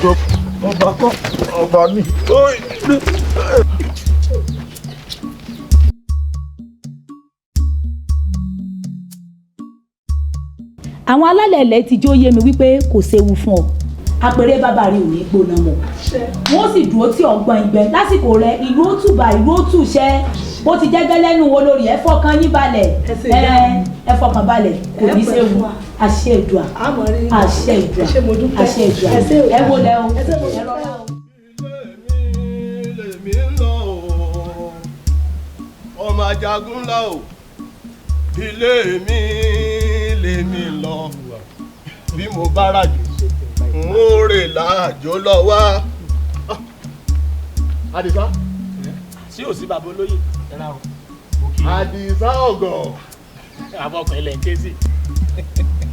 tó ọba kọ́ ọba ní. àwọn alálẹ̀ ilẹ̀ ti jó yé mi wípé kò séwu fún ọ apẹ̀rẹ̀ bàbá rẹ ò ní gbóná mọ́ wọ́n sì dúró tí ọgbọ́n ìgbẹ́ lásìkò rẹ ìlú ó tùbà ìlú ó tùṣẹ́ ó ti jẹ́gẹ́ lẹ́nu wo lórí ẹ fọkàn yín balẹ̀ ẹ fọkàn balẹ̀ kò ní séwu àṣẹ ìdùà àṣẹ ìdùà àṣẹ ìdùà ẹ wo lẹ o ẹ rọra o. lèmi ń lọ ọmọ ajagun lọ o ilé mi lèmi lọ bí mo bá ràjò n ó rè láàjò lọ wá. Àdìsá sí ò sí bàbá olóyè Àdìsá ọ̀gọ̀ àwọn ọkùnrin ilẹ̀ ń ké sí.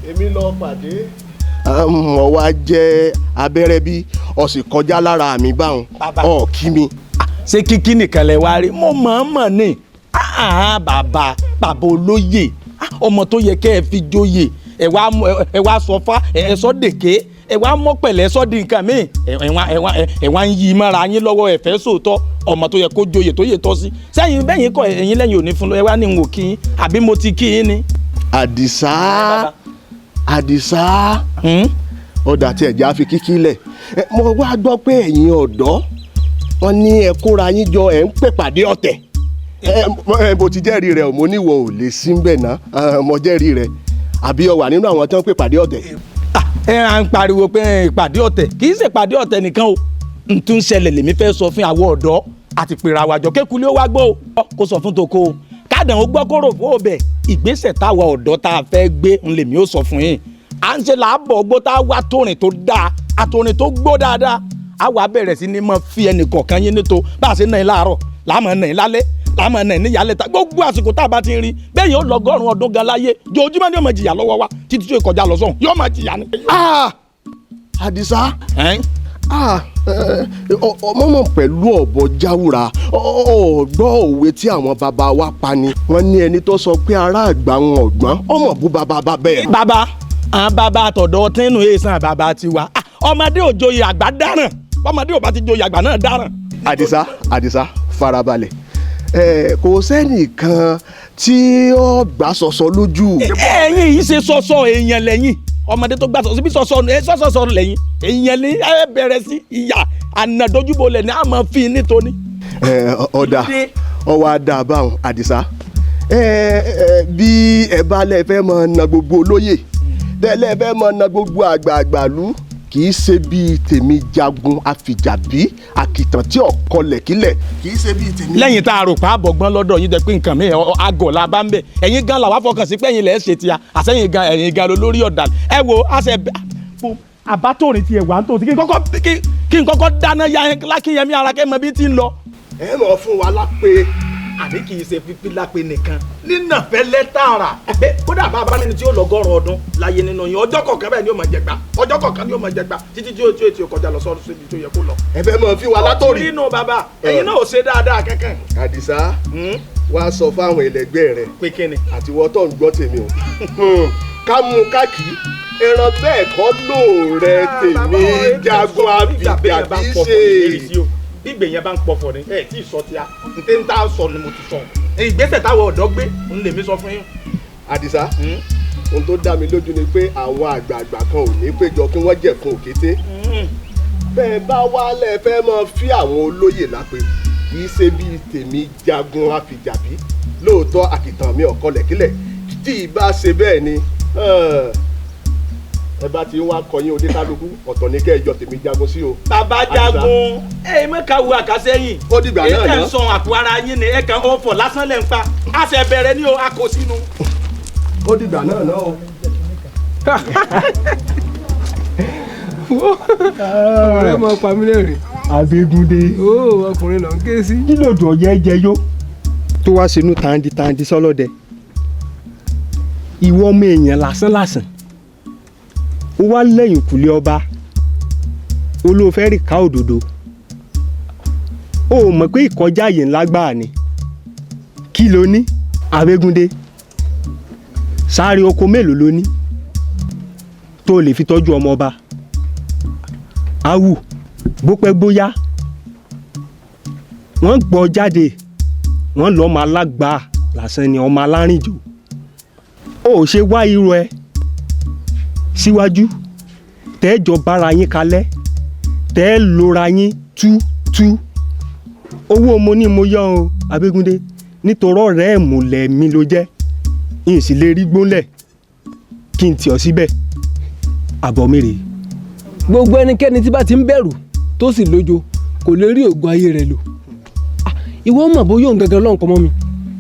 èmi lọ pàdé. mo wá jẹ́ abẹ́rẹ́ bí o sì kọjá lára mi báwọn ọ̀ kí mi. ṣé kíkí nìkan lẹ wá rí mo mọ̀ ní bàbá olóyè ọmọ tó yẹ kẹ́ ẹ fi joyè ẹ wá sọ fá ẹ sọ dèké ẹ wá mọ pẹ̀lẹ́ sọ di nǹkan míì ẹ wá ń yí mọ́ra yín lọ́wọ́ ẹ fẹ́ sòótọ́ ọmọ tó yẹ kó joyè tó yẹ tọ́ sí sẹ́yìn bẹ́yìn kọ ẹ̀yìn lẹ́yìn òní fún lọ ẹ wá ní n ò kí yín àbí mo ti kí yín ni. Àdìsá ọ̀dà tí ẹ̀já fi kíkí lẹ̀ mo wá gbọ́ pé ẹ̀yin ọ̀dọ́ wọn ní ẹ kóra yín jọ ẹ̀ ń pèpàdé ọ̀tẹ̀ bó ti jẹ́rìí rẹ̀ mo níwọ̀ ò lè sí bẹ́ẹ̀ ná mo jẹ́rìí rẹ̀ àbí ọ wà nínú àwọn tó ń pèpàdé ọ̀tẹ̀. ẹ à ń pariwo pé ìpàdé ọ̀tẹ̀ kì í ṣe ìpàdé ọ̀tẹ̀ nìkan o n tún ṣẹlẹ̀ lèmi fẹ́ sọ fún àwọn ọ̀dọ́ àti pèrè àwàjọ kékulé ó wá gbọ́ o kó sọ fún toko o kádàn ó gbọ́ kóró fún òbẹ̀ ìgbésẹ̀ táwa ọ̀dọ́ tá a fẹ́ gbé ń lèmi ó sọ fún yín à ń ṣe làábọ̀ gbó tá a wá tórin tó dáa àtòrin tó gbó dáadáa a wà bẹ̀rẹ̀ sí ni mo fi ẹnì kọ̀ọ̀kan yín nítò bá a ṣe náà láàárọ̀ láàmú náà lálẹ́ láàmú náà níyàlẹ́ ta gbogbo àsìkò tá a bá ti ń rí bẹ́ẹ̀ yóò lọ́gọ́rùn-ún ọdún gan láyé jòjúmọ́ ni yóò máa jìyà lọ́wọ́ wa títí tó kọjá lọ sọ́hùn yóò máa jìyà ni. Àdìsá ọmọ pẹ̀lú ọ̀bọ jáwúra ọ̀gbọ́ òwe tí àwọn bàbá wa pa ni wọ́n ní ẹni tó sọ pé ará àgbà wọn ọ̀gbọ́n ọmọ bú bàbá bẹ́ẹ̀. bàbá àwọn bàbá àtọ̀dọ̀ tínú èèsàn bàbá tiwa ọmọdé ò joyè àgbà dáràn ọmọdé ò bá ti joyè àgbà náà dáràn. Àdìsá farabalẹ̀ kò sẹ́nìkan tí ó gbà sọ̀sọ̀ lójú. ẹ̀yin yìí ṣe sọ̀sọ̀ èèyàn lẹ́yìn ọmọdé tó gbà sọ̀sọ̀ bí sọ̀sọ̀ lẹ́yìn èèyàn ní ẹ bẹ̀rẹ̀ sí ìyà ànàdójúbolẹ̀ ní àmọ́ fi nítorí. ọ̀dà ọwọ́ adá báwọn Àdìsá bí ẹ bá lẹ fẹ́ mọ na gbogbo olóyè tẹ́lẹ̀ fẹ́ mọ na gbogbo àgbààgbàlú kì í ṣe bíi tèmi jagun àfìjàbí àkìtàn tí ọkọ lẹ̀kílẹ̀ kì í ṣe bíi tèmi. lẹ́yìn tá a rò pa àbọ̀gbọ́n lọ́dọ̀ yín jẹ́ pé nǹkan mi àgọ̀ la bá ń bẹ̀ ẹ̀yin gan làwa fọkàn sí pé ẹ̀yin lẹ̀ ṣe tiya àsẹ́yìn gan ẹ̀yin gan lórí ọ̀dàlẹ̀ ẹ wo àṣẹ àbátòrin tiẹ̀ wà ń tó kí n kọ́kọ́ dáná ya lákìyẹmí ara kẹ́ mọ bí ti ń lọ. ẹ mọ̀ fún wa lápè. àní kì í ṣe fífi lápè nìkan nínà fẹ́lẹ́ tààrà kódà bá a bá nínú tí yóò lọ́gọ́rùn ọdún láyé nínú yín ọjọ́ kọ̀ọ̀kan bẹ́ẹ̀ ni yóò máa jẹgba ọjọ́ kọ̀ọ̀kan ni yóò máa jẹgba títí tí yóò kọjá lọ sọ́dún síbi tó yẹ kó lọ. ẹ fẹ́ mọ̀ fi wa látòrí. nínú bàbá ẹ̀yin náà ò ṣe dáadáa kankan. Àdìsá wá sọ fáwọn ẹlẹgbẹ́ rẹ pé kíni àti wọ́n tó ń gbọ́ tèmi o ká mú káàkì ẹran bẹ́ẹ̀ kọ́ lóòrẹ́ tèmi jagun àbí ṣe. gbígbé yẹn bá ń pọ̀fọ̀ ni ẹ tí ì sọ tíya n tẹ́ ń tá a sọ ni mo ti sọ ìgbésẹ̀ táwọn ọ̀dọ́ gbé ń lèmi sọ fún yín. Àdìsá ohun tó dá mi lójú ni pé àwọn àgbààgbà kan ò ní péjọ kí wọ́n jẹ̀ fún òkété bẹ́ẹ̀ bá wálẹ̀ fẹ́ mọ́ fí àwọn olóyè lápè kì í ṣe bíi tèmi jagun àfìjàbí lóòótọ́ àkìtàn mi ọ̀kọlẹ̀kílẹ̀ tí ì bá ṣe bẹ́ẹ̀ ni ẹ bá ti ń wá kọyín oníkálukú ọ̀tọ̀ ní kẹ́ ẹ jọ tèmi jagun sí o. bàbá jagun ẹ mẹ́ka wo àkàsẹ́yìn ó dìgbà náà ẹ kàn ń sọ àpò ara yín ni ẹ kàn ń fọ̀ lásán lẹ́ ń pa àṣẹ bẹ̀rẹ̀ ní o a kò sínú. ó dìgbà náà náà o. ọ̀rẹ́ mọ pamílẹ̀rìn. Abégúndé. ó ọkùnrin lọ ń ké sí. kí ló dùn ọ̀yẹ́ jẹyó tó wá sínú tàǹdì sọ́lọ́dẹ ìwọ ọmọ èèyàn lásán ó wá lẹ́yìn kùlé ọba olóòfẹ́ rí ká òdòdó ó mọ̀ pé ìkọjá àyè ńlá gbáà ni kí ló ní Abégúndé sáré oko mélòó ló ní tó lè fi tọ́jú ọmọ ọba awù bó pẹ́ bóyá wọ́n gbọ́ jáde wọ́n lọ́mọ alágbàá lásán ni ọmọ alárìnjò ó ṣe wá irú ẹ síwájú tẹ́ẹ̀jọ bára yín kalẹ̀ tẹ́ẹ̀ lora yín tú owó mo ní mo yọ o Abégúndé nítorí ọ̀rẹ́ ẹ̀ mọ̀lẹ́ mi ló jẹ́ yìí sì lè rí gbólẹ̀ kí n tì ọ́ síbẹ̀ àbọ̀ mi rèé. gbogbo ẹnikẹ́ni tí bá ti ń bẹ̀rù tó sì lójo kò lè rí ògùn ayé rẹ̀ lò. ìwọ mọ̀ bóyá òun gangan lọ́nkọ́ mọ́ mi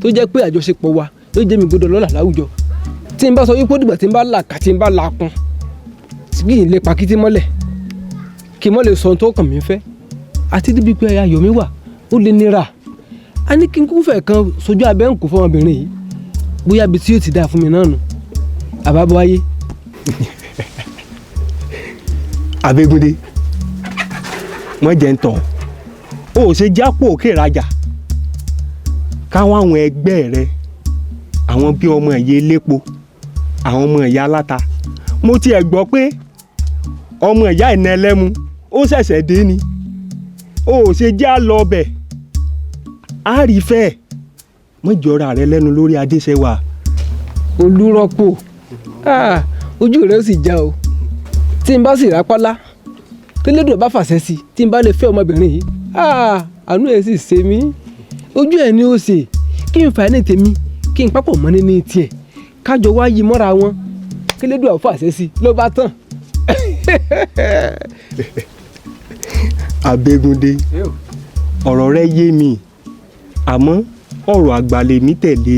tó jẹ́ pé àjọṣepọ̀ wa yóò jẹ́ mi gbọ́dọ̀ lọ́lá láwùjọ tí n bá sọ wípé ó dìgbà tí n bá là kà tí n bá là kún kí n lè pakítí mọ́lẹ̀ kí n mọ́ lè sọ ohun tó kàn mí fẹ́ àti débi pé ayọ̀ mi wà ó lè nira a ní kí n kún fẹ̀ kan sojú abẹ́ ń kú fún ọmọbìnrin yìí bóyá ibi tí yóò ti dáa fún mi náà nù àbábọ̀ ayé. Abégúndé wọ́n jẹ́ ń tọ̀ ó ṣe jápò òkè rajà káwọn àwọn ẹgbẹ́ rẹ àwọn bí ọmọ ẹ̀yẹ elépo àwọn ọmọ ẹ̀yà aláta mo tiẹ̀ gbọ́ pé ọmọ ẹ̀yà ìná ẹlẹ́mu ó ṣẹ̀ṣẹ̀ dé ni ó ṣe já lọ bẹ̀ á rí fẹ́ mọ́jọ́ra rẹ lẹ́nu lórí Adéṣẹ́wà. Olúrọ́pò ojú rẹ ó sì já o tí n bá sì rápálá tẹ́lẹ̀dùn bá fàṣẹ sí tí n bá lè fẹ́ ọmọbìnrin yìí àánú ẹ̀ sì ṣe mí ojú ẹ̀ ni ó ṣe kí n fà ní tèmi kí n pápọ̀ mọ́ ní tiẹ̀ kájọ wá yí mọ́ra wọn tẹ́lẹ̀dùn àwọn fàṣẹ sí ló bá tán. Abégúndé ọ̀rọ̀ rẹ yé mi àmọ́ ọ̀rọ̀ àgbàlẹ̀ mi tẹ̀lé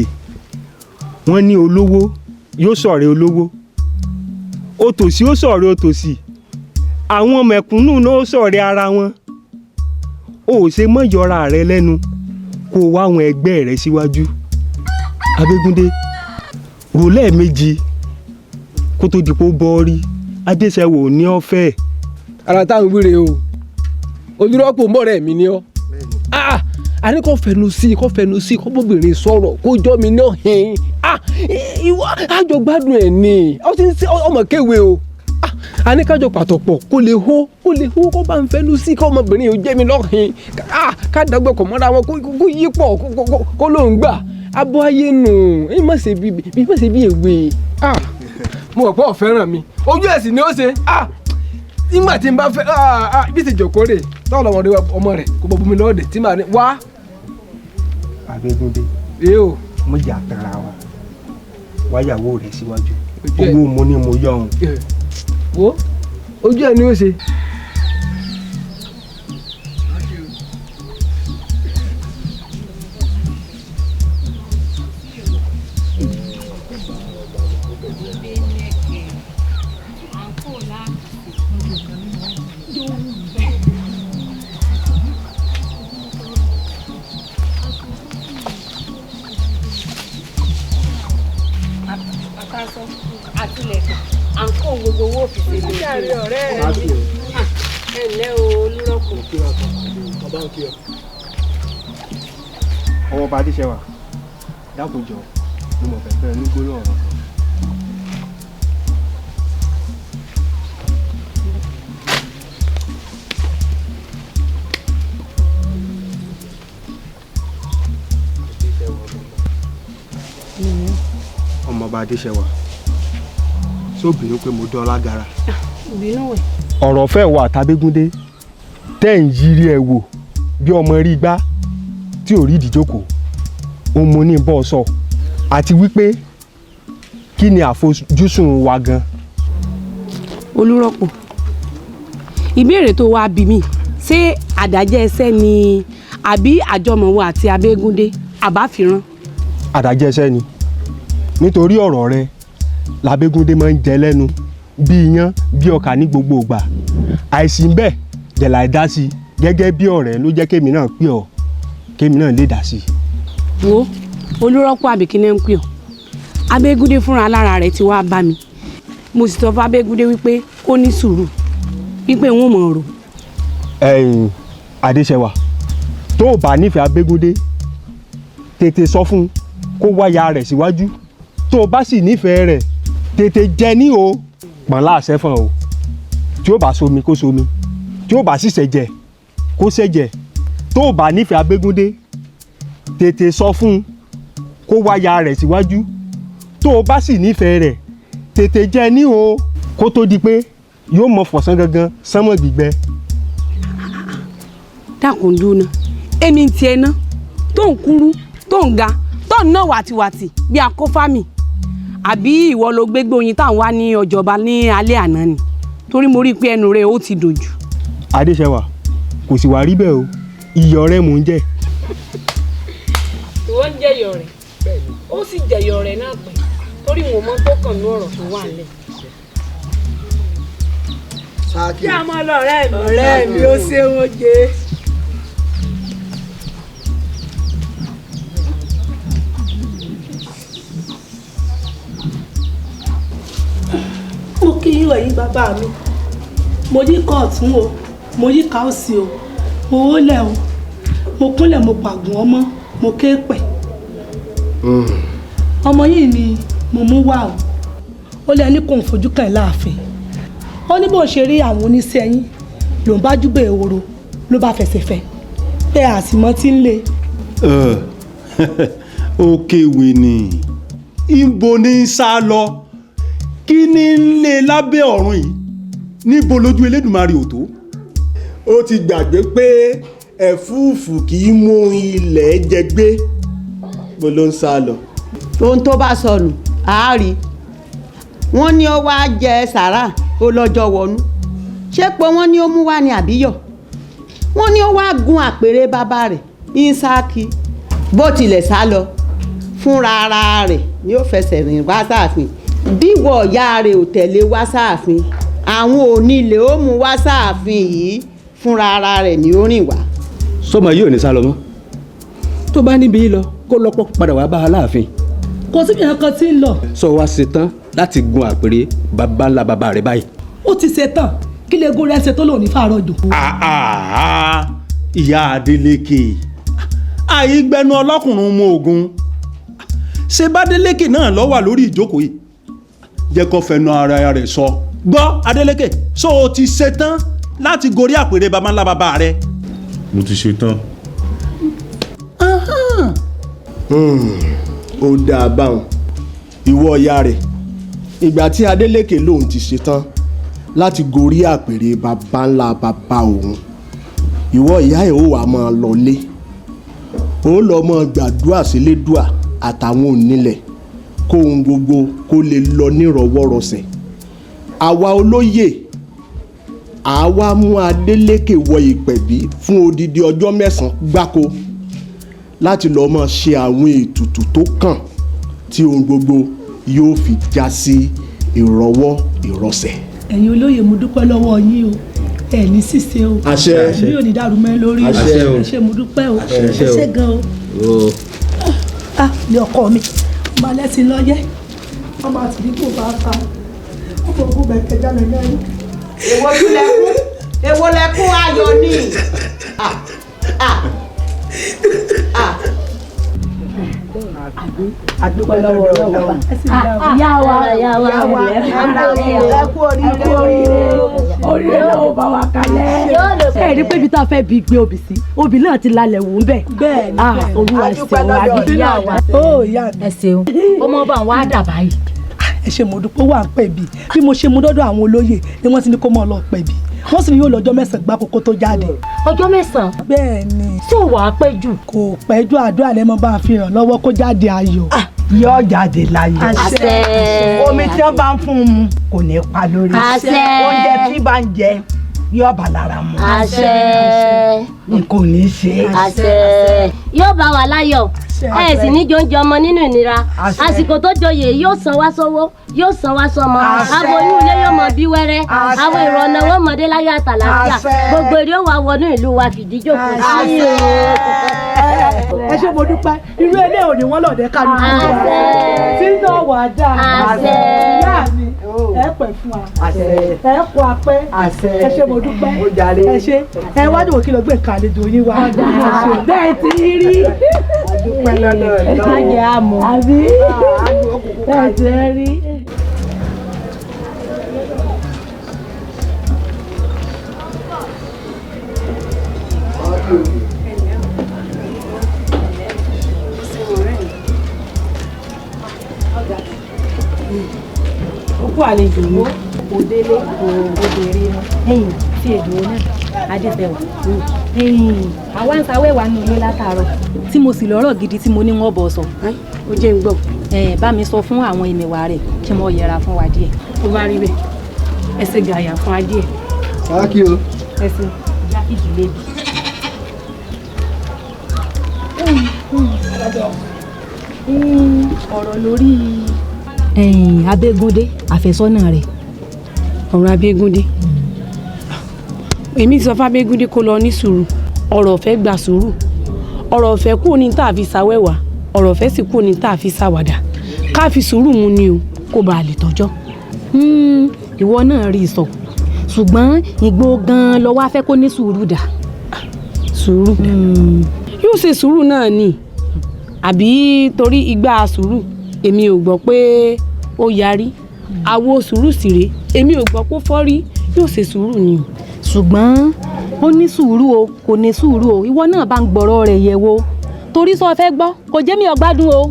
wọ́n ní olówó yóò ṣọ̀rẹ́ olówó òtòṣì ó ṣọ̀rẹ́ òtòṣì àwọn mẹ̀kúnnù náà ó ṣọ̀rẹ́ ara wọn ó ṣe mọ́ yọra rẹ lẹ́nu kó wá àwọn ẹgbẹ́ rẹ síwájú. Abégúndé rò lẹ́ẹ̀mejì kó tó di pé ó bọ́ rí Adéṣẹ́wò ní ọ̀fẹ́. ara táwọn wíre o Olúrọ́pò mọ́rẹ́ mi ni ọ́ a ní kò fẹnu sí kó bóbìnrin sọ̀rọ̀ kó jọ́ mi náà hìn ìwọ àjọ gbádùn ẹ̀ ni ó ti ń ṣe ọmọ kéwe o a ní kájọ pàtọ́pọ̀ kó lè hó kó bá ń fẹnu sí kó ọmọbìnrin yóò jẹ́ mi náà hìn ká dàgbẹ́ kọ̀ mọ́ra wọn kó yí pọ̀ kó ló ń gbà abọ́ ayé nù ẹ má ṣe bí èwe mo rò pé ó fẹ́ràn mi ojú ẹ̀sìn ni ó ṣe nígbà tí n bá fẹ́ bí ti jòkó rè tọ́wọ́ ọmọ rẹ̀ kò bọ̀ bùnmi lọ́ọ̀dẹ̀ tí màá ní wá. Abégúndé o mo jà tara wa wáyàwó rẹ̀ síwájú owó mo ní mo yọ ọ̀hún. wo ojú ẹ̀ ni ó ṣe. àtìlẹ̀kùn à ń kó gbogbo owó òfìsè lè ṣe ọ̀rẹ́ mi ẹ ǹlẹ́ o Olúrọ́pò. ọmọ ọba Adéṣẹ́wà dákòjọ mo mọ̀ fẹ́fẹ́ ní gbólóhùn ọ̀rọ̀ kan. ọmọ ọba Adéṣẹ́wà sóbìnrin pé mo dán lágara. ìbínú wẹ̀. ọ̀rọ̀ fẹ́ wà tàbégúndé tẹ́ ń yiri ẹ̀ wò bí ọmọ rí gbá tí ò rí ìdíjókòó ó mo ní bọ́ sọ àti wípé kí ni àfojúsùn wa gan. Olúrọ́pò ìbéèrè tó wá bí mi ṣé àdájẹ́ ẹsẹ́ ni àbí àjọmọ̀wọ́ àti Abégúndé àbáfìrán. àdájẹ́ ẹsẹ́ ni nítorí ọ̀rọ̀ rẹ làbégúndé máa ń jẹ lẹ́nu bí iyán bí ọkà ní gbogbo ìgbà àìsí ń bẹ̀ jẹ̀lá dá sí i gẹ́gẹ́ bí ọ̀rẹ́ ló jẹ́ kémi náà pè ọ́ kémi náà lè dá sí i. wo Olúrọ́pò àbíkínẹ́ ń pè ọ́ Abégúndé fúnra lára rẹ̀ ti wá bá mi mo sì sọ fún Abégúndé wípé kó ní sùúrù wípé wọn ò mọ̀ ọ̀rọ̀. Adéṣẹ́wà tó o bá nífẹ̀ẹ́ Abégúndé tètè sọ fún un kó wáyà rẹ̀ síwájú tó o bá sì nífẹ̀ẹ́ rẹ̀ tètè jẹ ní o pọ̀n láàṣẹ fún o tí ó bá somi kó somi tí ó bá sì ṣẹ̀jẹ̀ kó ṣẹ̀jẹ̀ tó o bá nífẹ̀ẹ́ Abégúndé tètè sọ fún un kó wáyà rẹ̀ síwájú tó o bá sì nífẹ̀ẹ́ rẹ̀ tètè jẹ́ ní o kó tó di pé yóò mọ fọ̀sán gangan sánmọ̀ gbígbẹ. dákun dúró náà èmi ń tiẹ̀ ná tó ń kúrú tó ń ga tó ń ná wàtìwàtì bí akófámì àbí ìwọ ló gbégbé oyin táwọn wá ní ọjọba ní alẹ́ àná ni torí mo rí i pé ẹnu rẹ ó ti dùn jù. Adéṣẹwà kò sì wá rí bẹ́ẹ̀ o iyọ̀ rẹ̀ mò ń jẹ. ìwọ ń jẹyọ rẹ ó sì jẹyọ rẹ náà pẹ torí mo mọ tó kàn ní ọ̀rọ̀ tó wà nílẹ̀. kí a máa lọ ọ̀rẹ́ mi ó ṣe wọ́n jẹ. mo kí yín ẹ̀yin bàbá mi mo yí ká ọ̀tún o mo yí ká òsì o mo wólẹ̀ o mo kúnlẹ̀ mo pàgùn ọmọ mo ké pẹ̀ ọmọ yìí ni mo mú wá o ó lé ẹni kò ń fojú kàn láàfin ó ní bó ṣe rí àwọn oníṣẹ́ yín ló ń bá júbẹ̀ ehoro ló bá fẹsẹ̀ fẹ́ pé àsìmọ́ tí ń lé. ó kéwì ni ibo ní í sá lọ kí ní ń lé lábẹ́ ọ̀run yìí níbo lójú Elédùmarè ò tó. ó ti gbàgbé pé ẹ̀fúùfù kì í mú ilẹ̀ jẹ gbé bó ló ń sá lọ. ohun tó bá sọnù àárí wọ́n ní ó wá jẹ sàrà ó lọ́jọ́ wọnú ṣé pé wọ́n ní ó mú wá ní àbíyọ̀ wọ́n ní ó wá gun àpèrè bàbá rẹ̀ Ísáàkì bó tilẹ̀ sá lọ fúnra ara rẹ̀ ni ó fẹsẹ̀ rìn wá sáàfin bí wọ ìyá rẹ̀ ò tẹ̀lé wá sáàfin àwọn onílé ó mú wá sáàfin yìí fúnra ara rẹ̀ ni ó rìn wá. sọmọ yìí ò ní sá lọ mọ́ tó bá níbi yìí lọ kó lọ́pọ̀ padà wá bá a láàfin. kò síbi kankan tí ń lọ. sọ wá ṣetán láti gun àpèrè bàbá ńlá bàbá rẹ báyìí. ó ti ṣe tán kí lè gún rẹ ṣe tó lòun ní fàárọ̀ jù. ìyá Adélékè àìgbẹnu ọlọ́kùnrin mú ogun ṣe bá Adélékè náà lọ wà lórí ìjókòó yìí jẹ́ kó fẹnu ara rẹ̀ sọ. gbọ́ Adélékè so o ti ṣetán láti gorí àpèrè bàbá ńlá bàbá rẹ. mo ti ṣetán. ó dáa báwọn ìwọ ìyá rẹ̀ ìgbà tí Adélékè lòun ti ṣetán láti gorí àpèrè bàbá ńlá bàbá òun ìwọ ìyá ẹ̀ ó wà máa lọlé ó lọ máa gbàdúrà sílédùà àtàwọn onílẹ̀ kó ohun gbogbo kó lè lọ nírọ̀wọ́rọsẹ̀ àwa olóyè àwa mú Adélékè wọ ìpẹ̀bí fún odidi ọjọ́ 9 gbáko láti lọ́ọ́ máa ṣe àwọn ètùtù tó kàn tí ohun gbogbo yóò fi já sí ìrọ̀wọ́ ìrọsẹ̀. ẹ̀yin olóyè mo dúpẹ́ lọ́wọ́ yín o ẹ̀ ní ṣìṣe o àṣẹ mi ò ní dàrú mẹ́ lórí o ẹ ṣé mo dúpẹ́ o ẹ ṣé gan o. ní ọkọ mi ọba lẹ́sìn lọ́yẹ́ ọba àtìríkù bá ta ọkọ̀ ògùn bẹ̀kẹ́ jáde lẹ́yìn. èwo lẹkún ayọ̀ ni. àdúpẹ́ lọ́wọ́ ọlọ́wọ́ yá wa ẹ kú oríire oríire lọ́wọ́ bá wa kalẹ̀. ẹ rí pé ibi tá a fẹ́ bí gbé obì sí obì náà ti lálẹ́ wò ń bẹ̀. bẹ́ẹ̀ ni olúwa ṣeun àbí yá wa. ó yá mi. ẹ ṣeun ọmọ bá wa dà báyìí. ẹ ṣe mo dúpẹ́ wà ń pẹ̀ bí mo ṣe mú dọ́dọ̀ àwọn olóyè ni wọ́n ti ní kó mọ́ ọ lọ pẹ̀ bí wọ́n sì ní yóò lọ́jọ́ 9 gbáko kó tó jáde. ọjọ́ 9. bẹ́ẹ̀ ni. tó wàá pẹ́ jù. kò pẹ́ jù àdúrà lẹ́mọ̀ bá a fi ràn lọ́wọ́ kó jáde ayọ̀. yóò jáde láyọ̀. àṣẹ. omi tí wọ́n bá ń fún un mu kò ní pa lórí. àṣẹ. oúnjẹ tí bá ń jẹ yóò bá lára mu. àṣẹ. nǹkan ò ní ṣe. àṣẹ. yóò bá wa láyọ̀ ẹ sì ní jọjọ ọmọ nínú ìnira àsìkò tó joyè yóò san wá sówó yóò san wá sọmọ aboyún ilé yóò mọ bí wẹ́rẹ́ àwọn èrò ọ̀nà wọn mọ̀dé láyé àtàlàfíà gbogbo èrè ó wà wọnú ìlú wa fìdí jókòó sí. ẹ ṣé mo dúpẹ́ irú ilé òní wọn lọ́ọ̀dẹ́ ká ní ìlú wa tí náà wà á dà ìyá mi ẹ pẹ́ fún wa ẹ kó apẹ́ ẹ ṣé mo dúpẹ́ ẹ ṣé ẹ wájú òkè lọ gbé nǹkan àlejò yín wá bẹ́ẹ̀ ti rí ẹ̀jẹ̀ àmọ́ àbí ẹ̀jẹ̀ rí. Òkú àlejò wo? Kò délé kò gbòdèrè mọ́. Ẹ̀yìn tí èdè náà Adébẹ̀wò. Àwa ń sawẹ́wà nù ilé látàárọ̀. Tí mo sì lọ́rọ̀ gidi tí mo ní wọ́n bọ̀ sọ. Ó jẹ́ ń gbọ́. Bá mi sọ fún àwọn ìmẹ̀wà rẹ̀ kí wọ́n yẹra fún wa díẹ̀. Tó bá rí bẹ́ẹ̀, ẹ ṣe gàyà fún wa díẹ̀. Sáàkì o. Ẹ ṣe. Ìyá fìdí lébi. Ọ̀rọ̀ lórí Abégúndé àfẹ́sọ́nà rẹ̀. Ọ̀rọ̀ Abégúndé. Èmi sọ fún Abégúndé kó lọ ní sùúrù. Ọ̀rọ̀ ọ̀fẹ́ gba sùúrù. Ọ̀rọ̀ ọ̀fẹ́ kúrò ní tá a fi ṣàwẹ́wà. Ọ̀rọ̀ ọ̀fẹ́ sì kúrò ní tá a fi ṣàwàdà. Ká fi sùúrù mu ni o kó bàa lè tọ́jọ́. Ìwọ náà rí sọ ṣùgbọ́n ìgbó gan-an lọ wá fẹ́ kó ní sùúrù dà. Sùúrù. Yóò ṣe sùúrù náà ni àbí torí igba sùúrù èmi ò gbọ́ pé ó yarí àwo sùúrù sì rèé èmi ò gbọ́ pé ó fọ́ rí yóò ṣe sùúrù ni o. Ṣùgbọ́n ó ní sùúrù o kò ní sùúrù o ìwọ náà bá ń gbọ́rọ̀ rẹ̀ yẹ̀ wò torí sọ fẹ́ gbọ́ kò jẹ́ mi ọ̀gbádùn o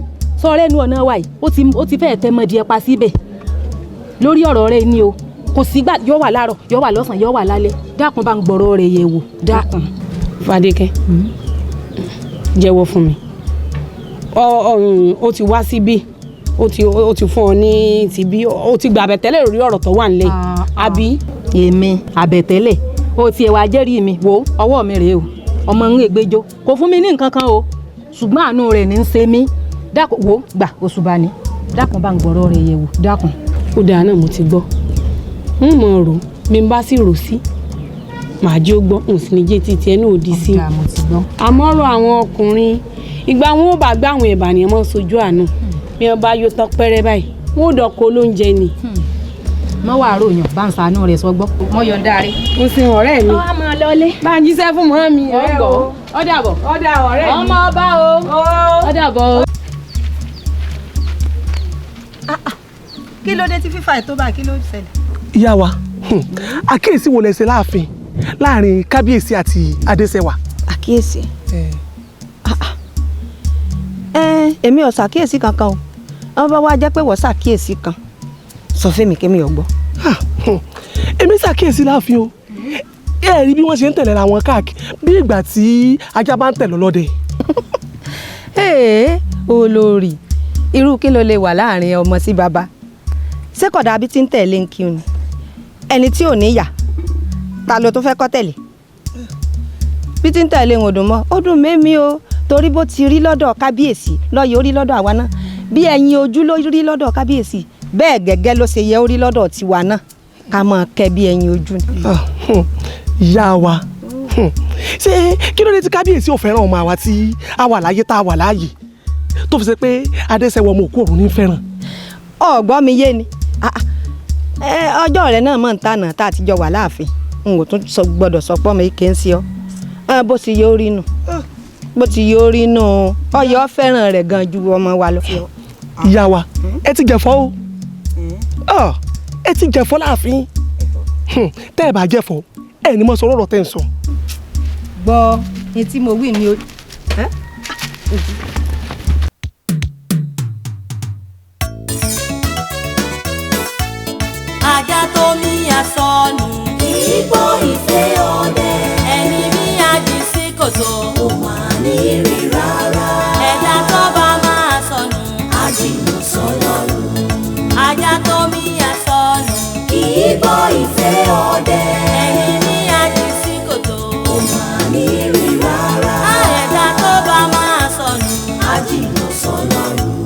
sọ rẹ́nu ọ̀nà wa yìí ó ti fẹ́ẹ̀ tẹ́ mọ́ di ẹ pa síbẹ̀ lórí ọ̀rọ̀ rẹ̀ ni o kò sígbà yóò wà láàárọ̀ yóò wà lọ́sàn-án yóò wà lálẹ́ dákun bá ń gbọ́rọ̀ rẹ̀ yẹ̀ wò dákun. Fadékẹ́ jẹ́wọ́ fún mi ó ti wá síbí ó ti fún ọ ní tìbí ó ti gba àbẹ̀tẹ́lẹ̀ lórí ọ̀rọ̀ tó wà nílẹ̀ àbí. Èmi àbẹ̀tẹ́lẹ̀ ó ti ẹ̀wà jẹ́rìí mi wò ọwọ́ mi rèé o ọmọ ń gbẹjọ kò fún mi ní nǹkan kan o ṣùgbọ́n àánú rẹ̀ ní í ṣe mí dákun wò gbà oṣù bá ní dákun bá ń gbọ́rọ̀ rẹ̀ yẹ̀ wò dákun. Ó dáa náà mo ti gbọ́ ń mọ̀ rò mi bá sì rò sí màá jẹ́ ó gbọ́ òun sì ní jẹ́ títí ẹnu òdì sí i àmọ́ ọ̀rọ̀ àwọn ọkùnrin ìgbà wọn ò bá gbá àwọn ìbànújẹ́ mọ́ sojú àánú bí wọ́n bá yóò tán pẹ́rẹ́ báyìí wọ́n ò dọ̀kọ́ lóúnjẹ ni. mọ́ wàá ròyìn bá ń ṣàánú rẹ̀ sọgbọ́. mọ́ yọ̀ǹda rẹ̀. mo sin ọ̀rẹ́ mi. ọ máa lọlé. bá ń jíṣẹ́ fún mọ́ mi. ó dàbọ̀. ó dà ọ̀rẹ́ mi. ọmọ ọba o. ó dàbọ̀ o. kí ló dé tí fífa ètò bá kí ló ṣẹlẹ̀. ìyá wa àkíyèsí wo lẹ ṣe láàfin láàrin kábíyèsí àti adéṣẹwà. àkíyèsí. èmi ò ṣàkíyèsí kankan o wọn bá wá jẹ́ pé wọ́n ṣàkíyèsí kan sọ fún mi kémi ò gbọ́. èmi ṣàkíyèsí láàfin o ẹ rí bí wọ́n ṣe ń tẹ̀lé ra wọn káàkiri bí ìgbà tí ajá bá ń tẹ̀lé lọ́dẹ. olórí irú kí ló lè wà láàrin ọmọ sí bàbá ṣé kódà bí tí ń tẹ̀lé ń kí ni ẹni tí ò ní yà ta ló tó fẹ́ kọ́ tẹ̀lé bí tí ń tẹ̀lé ń dùn mọ́ ó dùn mẹ́mí o torí bó ti rí lọ́dọ̀ kábíyèsí lọ́yẹ̀ ó rí lọ́dọ̀ àwa náà bí ẹ̀yin ojú ló rí lọ́dọ̀ kábíyèsí bẹ́ẹ̀ gẹ́gẹ́ ló ṣe yẹ ó rí lọ́dọ̀ tiwa náà ká mọ̀ kẹ́ bí ẹ̀yin ojú. ìyá wa ṣé kí ló dé tí kábíyèsí ò fẹ́ràn ọmọ àwa tí a wà láyé tá a wà láàyè tó fi ṣe pé adéṣẹ́wọ̀ ọmọ òkú ọ̀run ní fẹ́ràn. ọ̀gbọ́n mi yé ni ọjọ́ rẹ̀ náà mọ̀ ń tànà tá a ti jọ wà láàfin n ò tún gbọ́dọ̀ sọ pọ́ mi kì í ṣe ọ́ bó ti yóò rí nù bó ti yóò rí nù ọyọ́ fẹ́ràn rẹ̀ gan ju ọmọ wa lọ. ìyá wa ẹ ti jẹ̀fọ́ o ẹ ti jẹ̀fọ́ láàfin tẹ́ ẹ bá jẹ̀fọ́ ẹ ní mọ̀ sọ ọ̀rọ̀ tẹ́ ń sọ. gbọ́ etí mo wí ni o. ajá tó ní asọnù